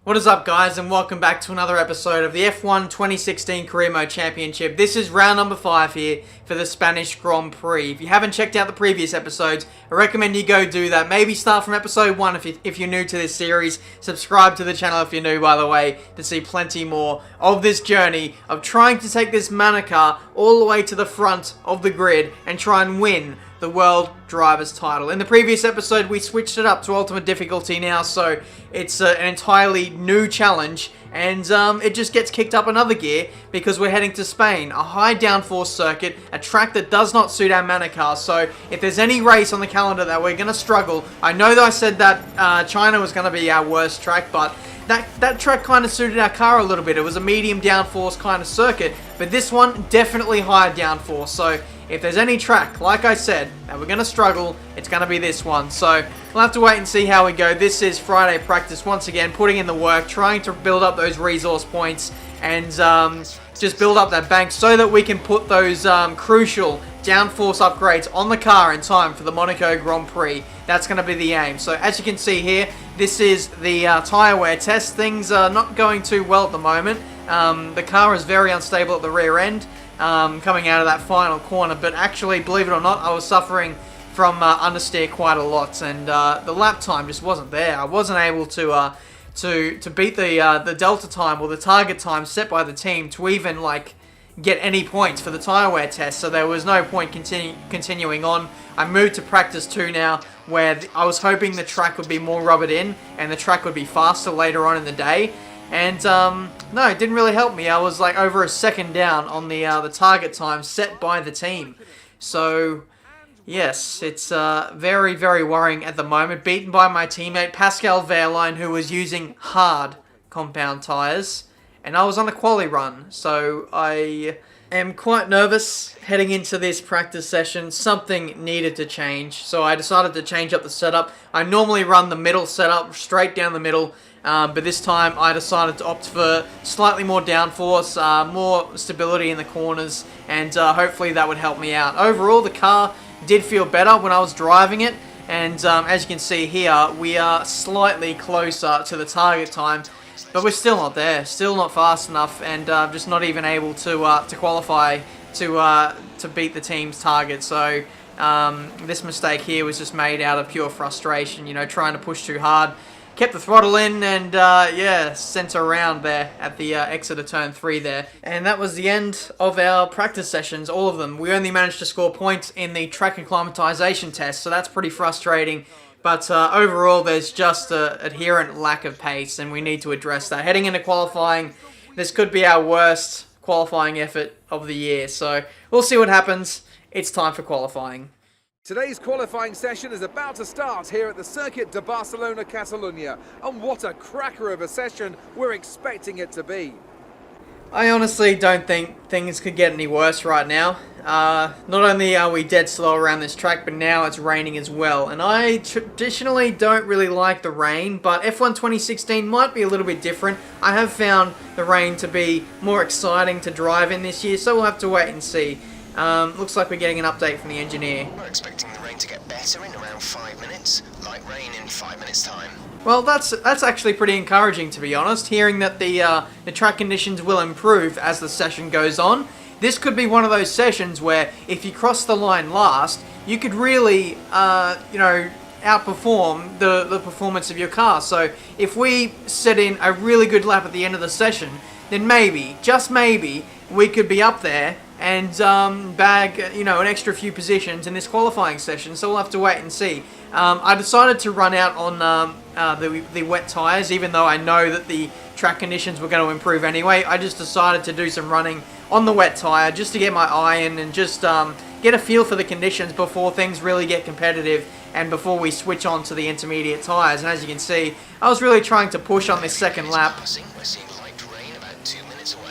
What is up, guys, and welcome back to another episode of the F1 2016 Career Mode Championship. This is round number 5 here for the Spanish Grand Prix. If you haven't checked out the previous episodes, I recommend you go do that. Maybe start from episode 1 if you're new to this series. Subscribe to the channel if you're new, by the way, to see plenty more of this journey of trying to take this Mana car all the way to the front of the grid and try and win the World Drivers title. In the previous episode, we switched it up to Ultimate Difficulty now, so it's an entirely new challenge, and it just gets kicked up another gear because we're heading to Spain, a high downforce circuit, a track that does not suit our Mana car. So if there's any race on the calendar that we're going to struggle, I know that I said that China was going to be our worst track, but that track kind of suited our car a little bit. It was a medium downforce kind of circuit, but this one definitely higher downforce. So if there's any track, like I said, that we're going to struggle, it's going to be this one. So we'll have to wait and see how we go. This is Friday practice once again, putting in the work, trying to build up those resource points and just build up that bank so that we can put those crucial downforce upgrades on the car in time for the Monaco Grand Prix. That's going to be the aim. So as you can see here, this is the tyre wear test. Things are not going too well at the moment. The car is very unstable at the rear end. Coming out of that final corner, but actually, believe it or not, I was suffering from understeer quite a lot, and the lap time just wasn't there. I wasn't able to beat the delta time or the target time set by the team to even like get any points for the tyre wear test, so there was no point continuing on. I moved to practice 2 now, where I was hoping the track would be more rubbered in and the track would be faster later on in the day. And no, it didn't really help me. I was like over a second down on the target time set by the team. So yes, it's very, very worrying at the moment. Beaten by my teammate Pascal Wehrlein, who was using hard compound tyres, and I was on a quali run. So I am quite nervous heading into this practice session. Something needed to change, so I decided to change up the setup. I normally run the middle setup, straight down the middle. But this time I decided to opt for slightly more downforce, more stability in the corners, and hopefully that would help me out. Overall, the car did feel better when I was driving it, and as you can see here, we are slightly closer to the target time, but we're still not there, still not fast enough, and just not even able to qualify to beat the team's target. So this mistake here was just made out of pure frustration, you know, trying to push too hard. Kept the throttle in and, yeah, sent around there at the exit of turn 3 there. And that was the end of our practice sessions, all of them. We only managed to score points in the track acclimatization test, so that's pretty frustrating. But overall, there's just an adherent lack of pace, and we need to address that. Heading into qualifying, this could be our worst qualifying effort of the year. So we'll see what happens. It's time for qualifying. Today's qualifying session is about to start here at the Circuit de Barcelona, Catalunya. And what a cracker of a session we're expecting it to be. I honestly don't think things could get any worse right now. Not only are we dead slow around this track, but now it's raining as well. And I traditionally don't really like the rain, but F1 2016 might be a little bit different. I have found the rain to be more exciting to drive in this year, so we'll have to wait and see. Looks like we're getting an update from the engineer. We're expecting the rain to get better in around 5 minutes. Light rain in 5 minutes' time. Well, that's actually pretty encouraging, to be honest, hearing that the track conditions will improve as the session goes on. This could be one of those sessions where if you cross the line last, you could really, you know, outperform the performance of your car. So if we set in a really good lap at the end of the session, then maybe, just maybe, we could be up there and bag, you know, an extra few positions in this qualifying session. So we'll have to wait and see. I decided to run out on the wet tyres, even though I know that the track conditions were going to improve anyway. I just decided to do some running on the wet tyre just to get my eye in and just get a feel for the conditions before things really get competitive and before we switch on to the intermediate tyres. And as you can see, I was really trying to push on this second lap.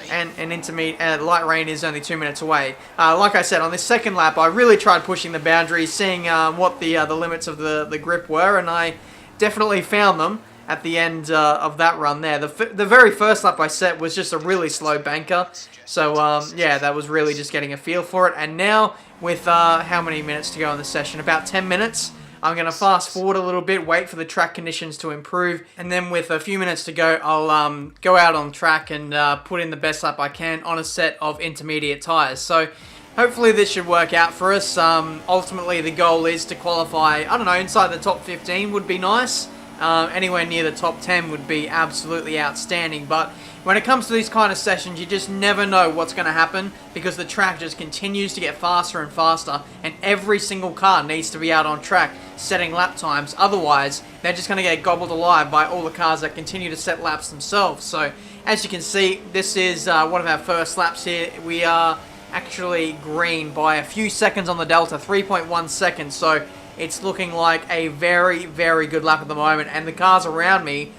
And intermediate light rain is only 2 minutes away. Like I said, on this second lap, I really tried pushing the boundaries, seeing what the limits of the grip were, and I definitely found them at the end of that run there. The very first lap I set was just a really slow banker, so yeah, that was really just getting a feel for it. And now, with how many minutes to go in the session? About 10 minutes. I'm going to fast forward a little bit, wait for the track conditions to improve, and then with a few minutes to go, I'll go out on track and put in the best lap I can on a set of intermediate tyres. So hopefully this should work out for us. Ultimately, the goal is to qualify, I don't know, inside the top 15 would be nice. Anywhere near the top 10 would be absolutely outstanding, but when it comes to these kind of sessions, you just never know what's going to happen because the track just continues to get faster and faster, and every single car needs to be out on track setting lap times. Otherwise, they're just going to get gobbled alive by all the cars that continue to set laps themselves. So, as you can see, this is one of our first laps here. We are actually green by a few seconds on the Delta, 3.1 seconds. So, it's looking like a very, very good lap at the moment, and the cars around me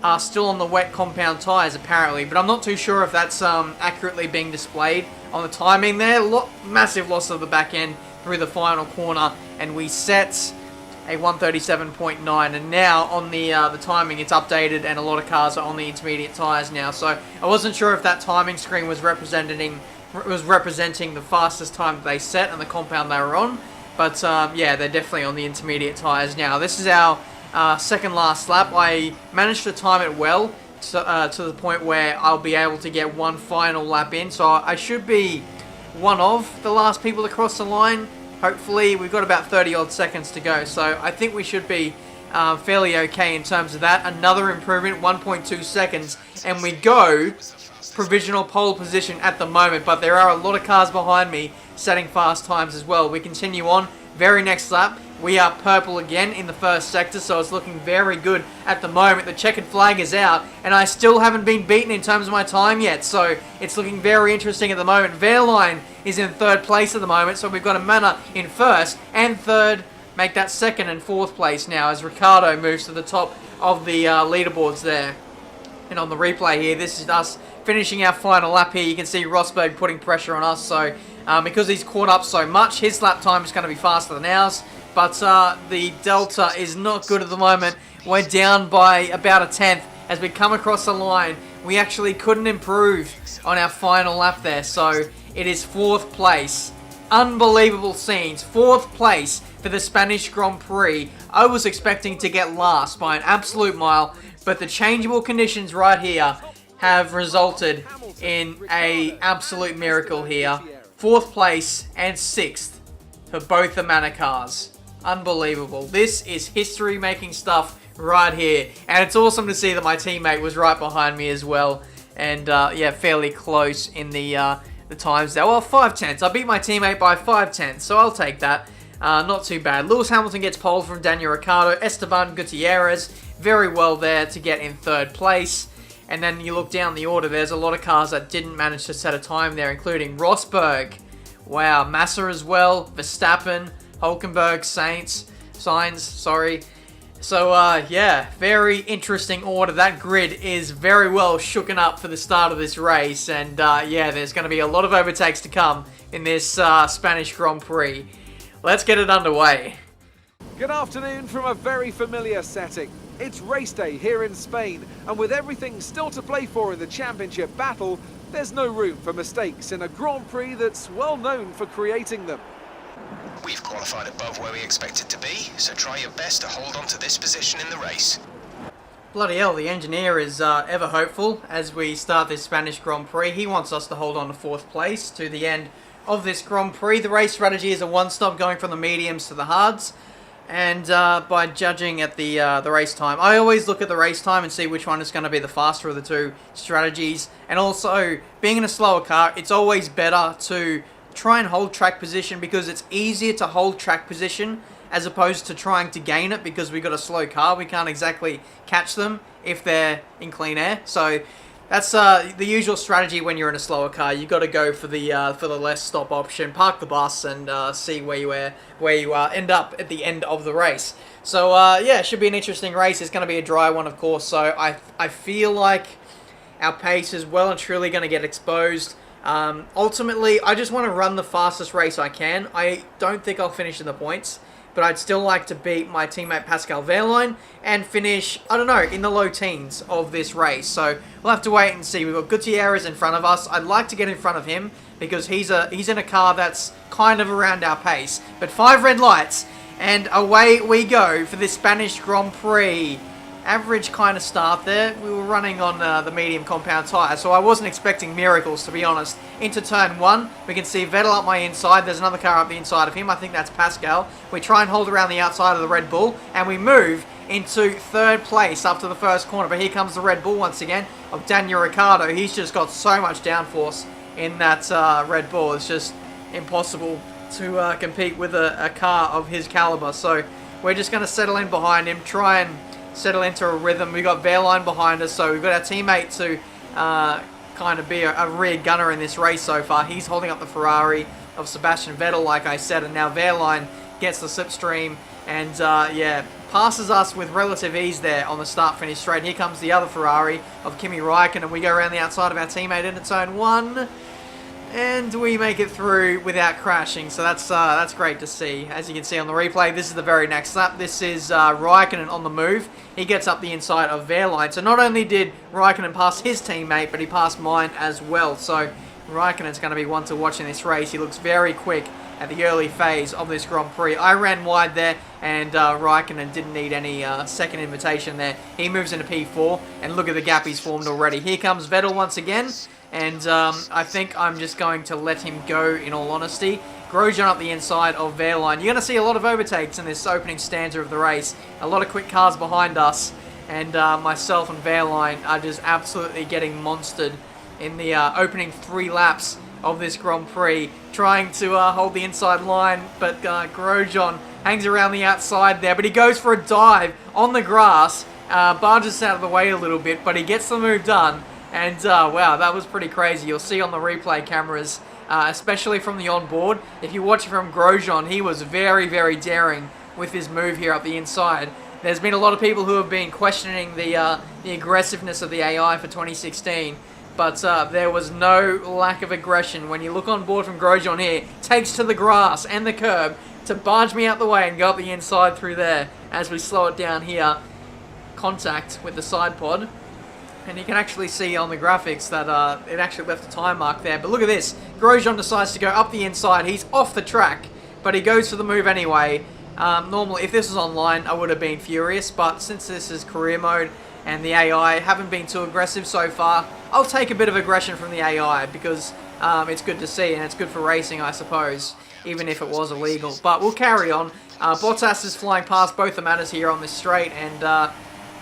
are still on the wet compound tyres apparently, but I'm not too sure if that's accurately being displayed on the timing there. Massive loss of the back end through the final corner, and we set a 137.9, and now on the timing it's updated and a lot of cars are on the intermediate tyres now, so I wasn't sure if that timing screen was representing the fastest time that they set and the compound they were on, but yeah, they're definitely on the intermediate tyres now. This is our second last lap. I managed to time it well to the point where I'll be able to get one final lap in, so I should be one of the last people to cross the line. Hopefully, we've got about 30 odd seconds to go, so I think we should be fairly okay in terms of that. Another improvement, 1.2 seconds, and we go provisional pole position at the moment, but there are a lot of cars behind me setting fast times as well. We continue on, very next lap. We are purple again in the first sector, so it's looking very good at the moment. The checkered flag is out, and I still haven't been beaten in terms of my time yet, so it's looking very interesting at the moment. Wehrlein is in third place at the moment, so we've got a Manor in first, and third, make that second and fourth place now as Ricciardo moves to the top of the leaderboards there. And on the replay here, this is us finishing our final lap here. You can see Rosberg putting pressure on us, so because he's caught up so much, his lap time is going to be faster than ours. But the Delta is not good at the moment. We're down by about a tenth as we come across the line. We actually couldn't improve on our final lap there. So it is fourth place. Unbelievable scenes. Fourth place for the Spanish Grand Prix. I was expecting to get last by an absolute mile, but the changeable conditions right here have resulted in an absolute miracle here. Fourth place and sixth for both the Manor cars. Unbelievable. This is history-making stuff right here. And it's awesome to see that my teammate was right behind me as well. And, yeah, fairly close in the times there. Well, 5/10. I beat my teammate by 5/10, so I'll take that. Not too bad. Lewis Hamilton gets pole from Daniel Ricciardo. Esteban Gutierrez, very well there to get in third place. And then you look down the order, there's a lot of cars that didn't manage to set a time there, including Rosberg. Wow, Massa as well, Verstappen, Hulkenberg, Sainz, sorry. So, yeah, very interesting order. That grid is very well shooken up for the start of this race. And, yeah, there's going to be a lot of overtakes to come in this Spanish Grand Prix. Let's get it underway. Good afternoon from a very familiar setting. It's race day here in Spain, and with everything still to play for in the championship battle, there's no room for mistakes in a Grand Prix that's well known for creating them. We've qualified above where we expected to be, so try your best to hold on to this position in the race. Bloody hell, the engineer is ever hopeful as we start this Spanish Grand Prix. He wants us to hold on to fourth place to the end of this Grand Prix. The race strategy is a one-stop going from the mediums to the hards. And by judging at the race time, I always look at the race time and see which one is going to be the faster of the two strategies. And also, being in a slower car, it's always better to try and hold track position because it's easier to hold track position as opposed to trying to gain it because we've got a slow car. We can't exactly catch them if they're in clean air. So that's the usual strategy when you're in a slower car. You've got to go for the less stop option, park the bus, and see where you end up at the end of the race. So yeah, it should be an interesting race. It's going to be a dry one, of course. So I feel like our pace is well and truly going to get exposed. Ultimately, I just want to run the fastest race I can. I don't think I'll finish in the points, but I'd still like to beat my teammate Pascal Wehrlein and finish, I don't know, in the low teens of this race. So we'll have to wait and see. We've got Gutierrez in front of us. I'd like to get in front of him because he's in a car that's kind of around our pace. But 5 red lights, And away we go for the Spanish Grand Prix. Average kind of start there. We were running on the medium compound tyre, so I wasn't expecting miracles, to be honest. Into turn 1, we can see Vettel up my inside. There's another car up the inside of him. I think that's Pascal. We try and hold around the outside of the Red Bull, and we move into 3rd place after the first corner. But here comes the Red Bull once again of Daniel Ricciardo. He's just got so much downforce in that Red Bull. It's just impossible to compete with a car of his caliber. So we're just going to settle in behind him, try and settle into a rhythm. We've got Wehrlein behind us, so we've got our teammate to kind of be a rear gunner in this race so far. He's holding up the Ferrari of Sebastian Vettel, like I said, and now Wehrlein gets the slipstream and, yeah, passes us with relative ease there on the start-finish straight. Here comes the other Ferrari of Kimi Räikkönen, and we go around the outside of our teammate into turn 1. And we make it through without crashing, so that's great to see. As you can see on the replay, this is the very next lap. This is Räikkönen on the move. He gets up the inside of Wehrlein. So not only did Räikkönen pass his teammate, but he passed mine as well. So Räikkönen's going to be one to watch in this race. He looks very quick at the early phase of this Grand Prix. I ran wide there, and Räikkönen didn't need any second invitation there. He moves into P4, and look at the gap he's formed already. Here comes Vettel once again. And I think I'm just going to let him go, in all honesty. Grosjean up the inside of Wehrlein. You're going to see a lot of overtakes in this opening stanza of the race. A lot of quick cars behind us. And myself and Wehrlein are just absolutely getting monstered in the opening 3 laps of this Grand Prix. Trying to hold the inside line, but Grosjean hangs around the outside there. But he goes for a dive on the grass. Barges out of the way a little bit, but he gets the move done. And, wow, that was pretty crazy. You'll see on the replay cameras, especially from the onboard. If you watch it from Grosjean, he was very, very daring with his move here up the inside. There's been a lot of people who have been questioning the aggressiveness of the AI for 2016. But there was no lack of aggression. When you look on board from Grosjean here, takes to the grass and the curb to barge me out the way and go up the inside through there as we slow it down here. Contact with the side pod. And you can actually see on the graphics that it actually left a time mark there. But look at this. Grosjean decides to go up the inside. He's off the track, but he goes for the move anyway. Normally, if this was online, I would have been furious. But since this is career mode and the AI haven't been too aggressive so far, I'll take a bit of aggression from the AI because it's good to see and it's good for racing, I suppose, even if it was illegal. But we'll carry on. Bottas is flying past both the matters here on this straight and...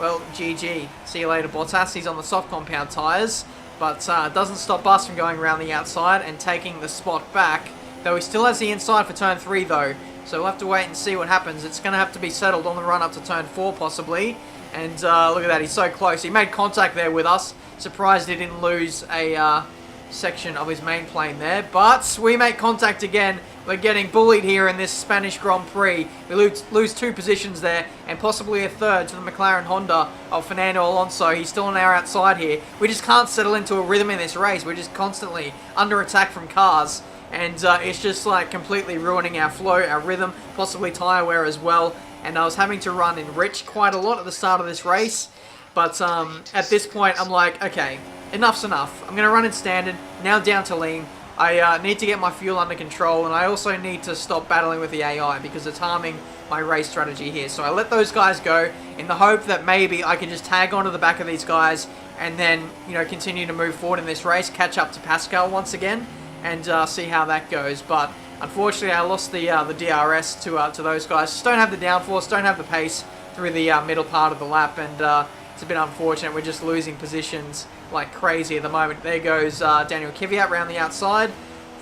well, GG. See you later, Bottas. He's on the soft compound tyres, but doesn't stop us from going around the outside and taking the spot back. Though he still has the inside for turn 3, though. So we'll have to wait and see what happens. It's going to have to be settled on the run up to turn 4, possibly. And look at that. He's so close. He made contact there with us. Surprised he didn't lose a section of his main plane there. But we make contact again. We're getting bullied here in this Spanish Grand Prix. We lose 2 positions there and possibly a 3rd to the McLaren Honda of Fernando Alonso. He's still on our outside here. We just can't settle into a rhythm in this race. We're just constantly under attack from cars. And it's just like completely ruining our flow, our rhythm, possibly tyre wear as well. And I was having to run in rich quite a lot at the start of this race. But at this point, I'm like, okay, enough's enough. I'm going to run in standard, now down to lean. I need to get my fuel under control, and I also need to stop battling with the AI because it's harming my race strategy here. So I let those guys go in the hope that maybe I can just tag onto the back of these guys and then, you know, continue to move forward in this race, catch up to Pascal once again, and see how that goes. But unfortunately, I lost the DRS to those guys. Just don't have the downforce, don't have the pace through the middle part of the lap, and it's a bit unfortunate. We're just losing positions like crazy at the moment. There goes Daniel Kvyat around the outside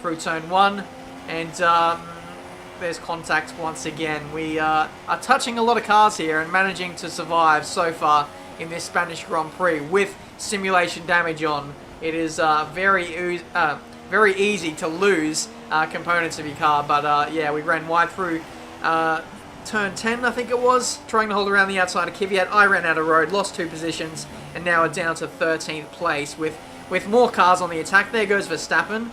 through turn 1, and there's contact once again. We are touching a lot of cars here and managing to survive so far in this Spanish Grand Prix with simulation damage on. It is very easy to lose components of your car, but yeah, we ran wide through turn 10, I think it was, trying to hold around the outside of Kvyat. I ran out of road, lost 2 positions, and now we're down to 13th place with more cars on the attack. There goes Verstappen.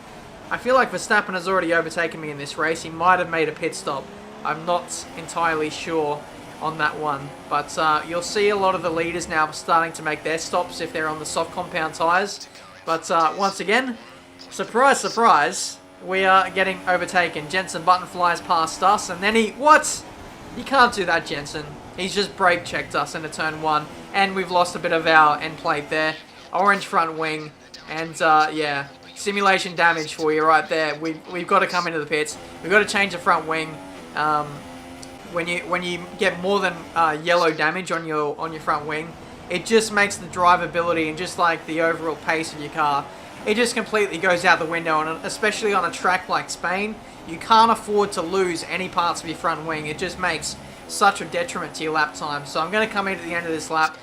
I feel like Verstappen has already overtaken me in this race. He might have made a pit stop. I'm not entirely sure on that one. But you'll see a lot of the leaders now starting to make their stops if they're on the soft compound tyres. But once again, surprise, surprise, we are getting overtaken. Jenson Button flies past us, and then he... What? You can't do that, Jensen. He's just brake checked us into turn 1, and we've lost a bit of our end plate there. Orange front wing, and yeah, simulation damage for you right there. We've got to come into the pits. We've got to change the front wing. When you get more than yellow damage on your front wing, it just makes the drivability and just like the overall pace of your car, it just completely goes out the window. And especially on a track like Spain, you can't afford to lose any parts of your front wing. It just makes such a detriment to your lap time. So I'm going to come in at the end of this lap.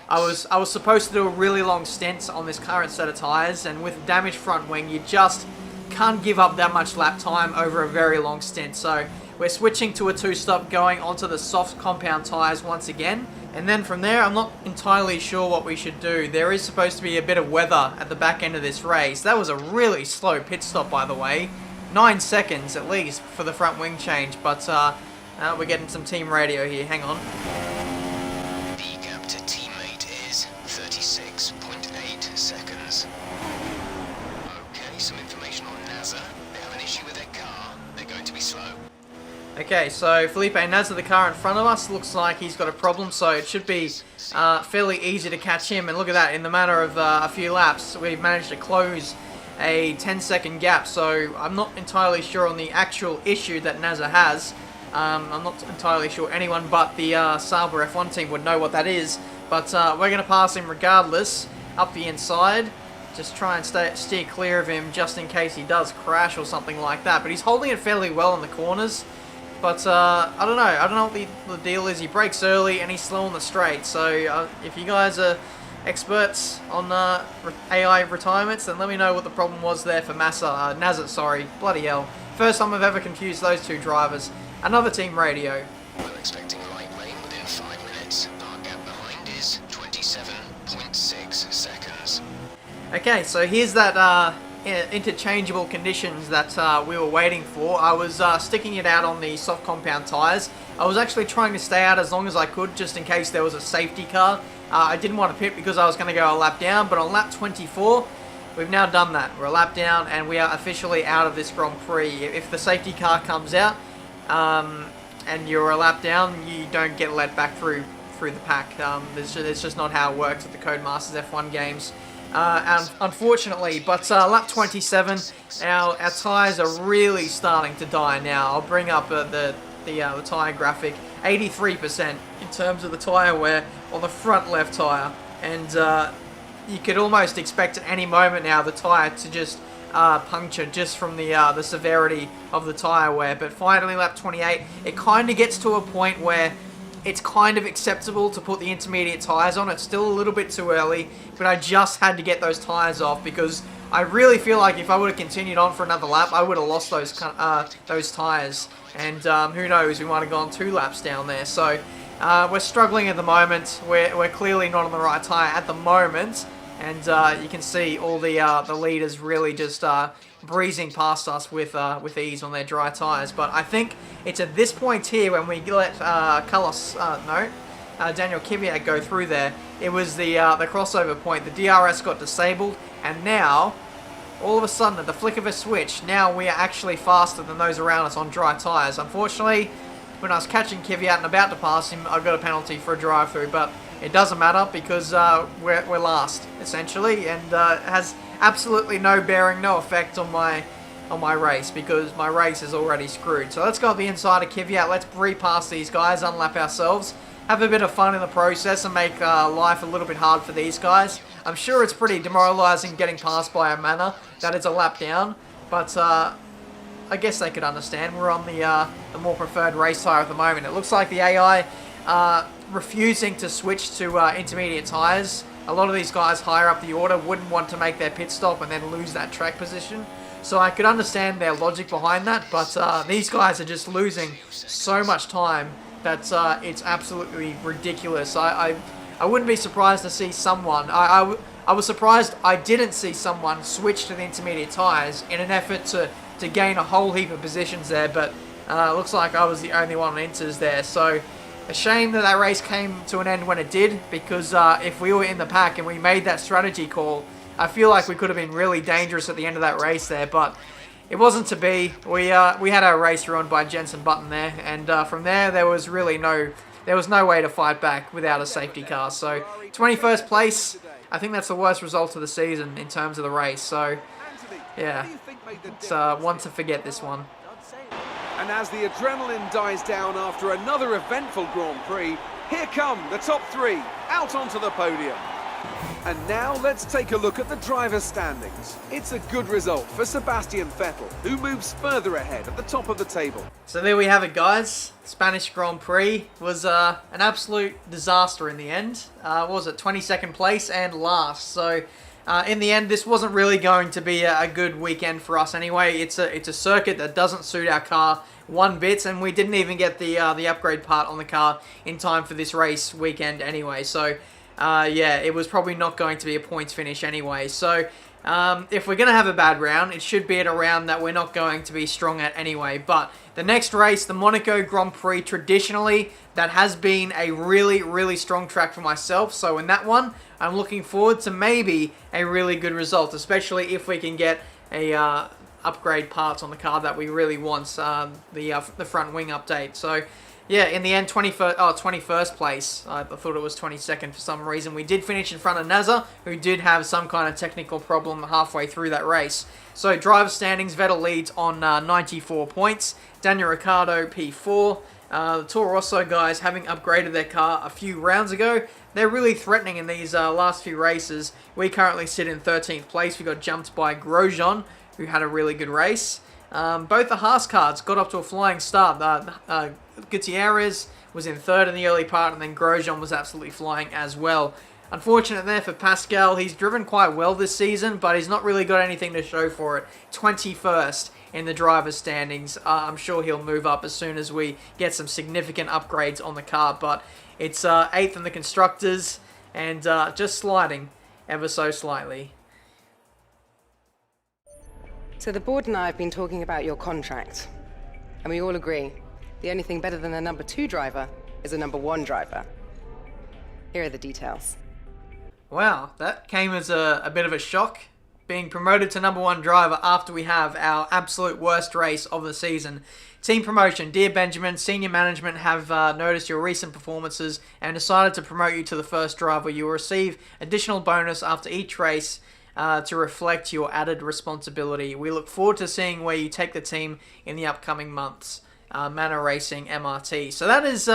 I was supposed to do a really long stint on this current set of tyres, and with a damaged front wing, you just can't give up that much lap time over a very long stint. So we're switching to a 2-stop, going onto the soft compound tyres once again. And then from there, I'm not entirely sure what we should do. There is supposed to be a bit of weather at the back end of this race. That was a really slow pit stop, by the way. 9 seconds at least for the front wing change, but we're getting some team radio here. Hang on. The gap to teammate is 36.8 seconds. Okay, some information on NASA. They have an issue with their car. They're going to be slow. Okay, so Felipe Nasr, the car in front of us, looks like he's got a problem, so it should be fairly easy to catch him. And look at that, in the matter of a few laps, we've managed to close a 10-second gap, so I'm not entirely sure on the actual issue that Nasr has. I'm not entirely sure anyone but the Sauber F1 team would know what that is, but we're going to pass him regardless, up the inside. Just try and steer clear of him just in case he does crash or something like that, but he's holding it fairly well in the corners. But I don't know what the deal is. He brakes early and he's slow on the straight. So if you guys are experts on AI retirements, then let me know what the problem was there for Nasr, sorry. Bloody hell. First time I've ever confused those two drivers. Another team radio. We're expecting light rain within 5 minutes. Our gap behind is 27.6 seconds. Okay, so here's that interchangeable conditions that we were waiting for. I was sticking it out on the soft compound tyres. I was actually trying to stay out as long as I could just in case there was a safety car. I didn't want to pit because I was going to go a lap down, but on lap 24 we've now done that. We're a lap down and we are officially out of this Grand Prix. If the safety car comes out and you're a lap down, you don't get let back through the pack. It's just not how it works with the Codemasters F1 games. Unfortunately, but lap 27, our tyres are really starting to die now. I'll bring up the tyre graphic. 83% in terms of the tyre wear on the front left tyre, and you could almost expect at any moment now the tyre to just puncture just from the severity of the tyre wear. But finally, lap 28, it kind of gets to a point where it's kind of acceptable to put the intermediate tyres on. It's still a little bit too early, but I just had to get those tyres off because I really feel like if I would have continued on for another lap, I would have lost those tyres. And who knows, we might have gone 2 laps down there. So we're struggling at the moment. We're clearly not on the right tyre at the moment. And you can see all the leaders really just breezing past us with ease on their dry tyres. But I think it's at this point here when we let Daniel Kvyat go through there. It was the crossover point. The DRS got disabled, and now all of a sudden, at the flick of a switch, now we are actually faster than those around us on dry tyres. Unfortunately, when I was catching Kvyat and about to pass him, I got a penalty for a drive-through, but it doesn't matter because we're last, essentially, and it has absolutely no bearing, no effect on my race because my race is already screwed. So let's go up the inside of Kvyat, let's re-pass these guys, unlap ourselves, have a bit of fun in the process and make life a little bit hard for these guys. I'm sure it's pretty demoralising getting passed by a Manor that is a lap down, but I guess they could understand. We're on the more preferred race tyre at the moment. It looks like the AI refusing to switch to intermediate tyres. A lot of these guys higher up the order wouldn't want to make their pit stop and then lose that track position. So I could understand their logic behind that, but these guys are just losing so much time that it's absolutely ridiculous. I wouldn't be surprised to see someone, I was surprised I didn't see someone switch to the intermediate tyres in an effort to gain a whole heap of positions there, but it looks like I was the only one on inters there. So a shame that that race came to an end when it did, because if we were in the pack and we made that strategy call, I feel like we could have been really dangerous at the end of that race there, but it wasn't to be. We had our race ruined by Jenson Button there, and from there was really no way to fight back without a safety car. So 21st place, I think that's the worst result of the season in terms of the race. So yeah, it's one to forget, this one. And as the adrenaline dies down after another eventful Grand Prix, here come the top three out onto the podium. And now let's take a look at the driver's standings. It's a good result for Sebastian Vettel, who moves further ahead at the top of the table. So there we have it, guys. Spanish Grand Prix was an absolute disaster in the end. What was it, 22nd place and last. So in the end, this wasn't really going to be a good weekend for us anyway. It's a circuit that doesn't suit our car one bit, and we didn't even get the upgrade part on the car in time for this race weekend anyway. So yeah, it was probably not going to be a points finish anyway. So if we're going to have a bad round, it should be at a round that we're not going to be strong at anyway. But the next race, the Monaco Grand Prix, traditionally, that has been a really, really strong track for myself. So in that one, I'm looking forward to maybe a really good result, especially if we can get a upgrade parts on the car that we really want, the front wing update. So yeah, in the end, 21st place. I thought it was 22nd for some reason. We did finish in front of Nazar, who did have some kind of technical problem halfway through that race. So driver standings, Vettel leads on 94 points. Daniel Ricciardo, P4. The Toro Rosso guys, having upgraded their car a few rounds ago, they're really threatening in these last few races. We currently sit in 13th place. We got jumped by Grosjean, who had a really good race. Both the Haas cars got up to a flying start. Gutierrez was in third in the early part, and then Grosjean was absolutely flying as well. Unfortunate there for Pascal. He's driven quite well this season, but he's not really got anything to show for it. 21st in the driver's standings. I'm sure he'll move up as soon as we get some significant upgrades on the car, but it's 8th in the constructors, and just sliding ever so slightly. So the board and I have been talking about your contract, and we all agree the only thing better than a number 2 driver is a number 1 driver. Here are the details. Wow, that came as a bit of a shock, being promoted to number 1 driver after we have our absolute worst race of the season. Team promotion. Dear Benjamin, senior management have noticed your recent performances and decided to promote you to the first driver. You will receive additional bonus after each race to reflect your added responsibility. We look forward to seeing where you take the team in the upcoming months. Manor Racing MRT. So that is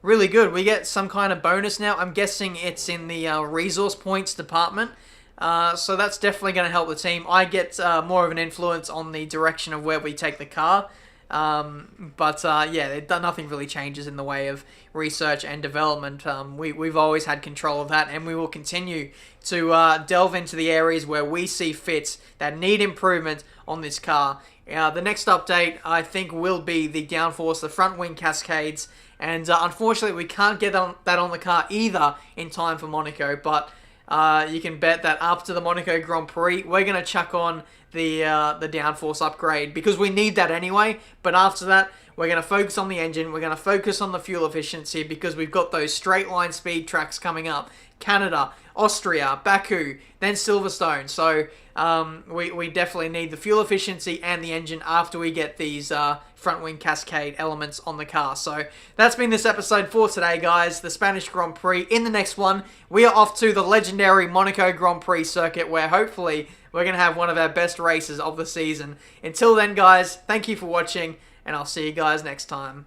really good. We get some kind of bonus now. I'm guessing it's in the resource points department. So that's definitely going to help the team. I get more of an influence on the direction of where we take the car. Yeah, nothing really changes in the way of research and development. We've always had control of that, and we will continue to delve into the areas where we see fits that need improvement on this car. The next update, I think, will be the downforce, the front wing cascades, and unfortunately we can't get that on the car either in time for Monaco, but you can bet that after the Monaco Grand Prix, we're going to chuck on the downforce upgrade, because we need that anyway. But after that, we're going to focus on the engine, we're going to focus on the fuel efficiency, because we've got those straight line speed tracks coming up. Canada, Austria, Baku, then Silverstone. So we definitely need the fuel efficiency and the engine after we get these front wing cascade elements on the car. So that's been this episode for today, guys. The Spanish Grand Prix. In the next one, we are off to the legendary Monaco Grand Prix circuit, where hopefully we're going to have one of our best races of the season. Until then, guys, thank you for watching, and I'll see you guys next time.